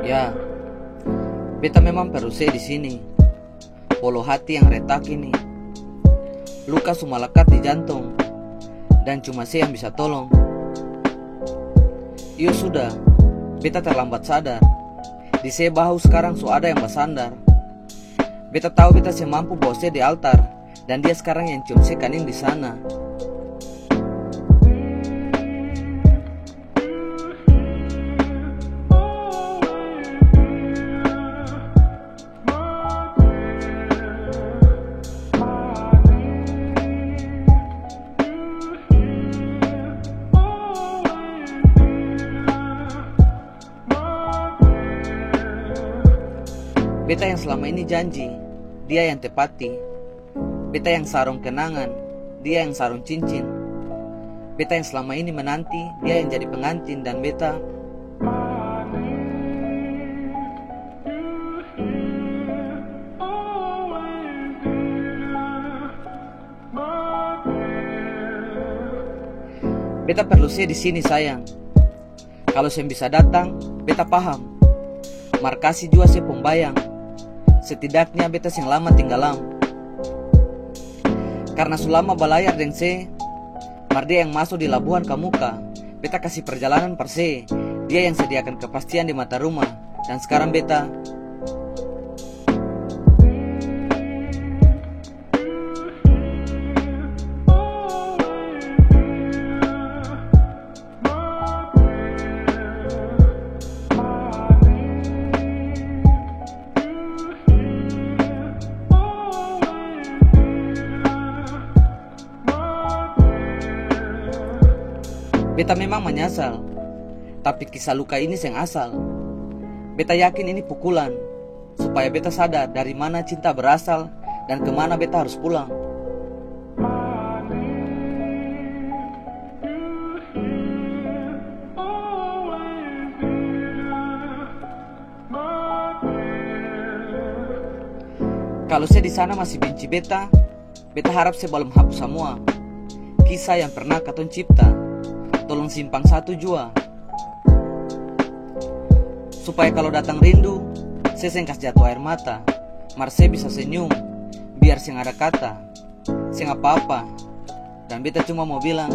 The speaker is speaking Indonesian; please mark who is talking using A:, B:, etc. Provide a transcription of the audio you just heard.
A: Ya, beta memang perlu saya di sini. Polo hati yang retak ini, luka semua lekat di jantung, dan cuma saya yang bisa tolong. Iyo sudah, beta terlambat sadar. Di saya bahu sekarang so ada yang bersandar. Beta tahu beta saya mampu bawa saya di altar, dan dia sekarang yang cium saya kaning di sana. Beta yang selama ini janji, dia yang tepati. Beta yang sarung kenangan, dia yang sarung cincin. Beta yang selama ini menanti, dia yang jadi pengantin. Dan beta perlu saya di sini sayang. Kalau saya bisa datang, beta paham. Markasi juga saya pembayang. Setidaknya beta yang lama tinggalam. Karena selama balayar deng se, mardia yang masuk di labuhan Kamuka. Beta kasih perjalanan per se. Dia yang sediakan kepastian di mata rumah. Dan sekarang beta memang menyesal, tapi kisah luka ini yang asal. Beta yakin ini pukulan, supaya beta sadar dari mana cinta berasal dan kemana beta harus pulang. Kalau saya di sana masih benci beta harap saya belum hapus semua kisah yang pernah katong cipta. Tolong simpang satu jua, supaya kalau datang rindu, saya sengkas jatuh air mata. Marse bisa senyum, biar sing ada kata, sing apa-apa. Dan beta cuma mau bilang,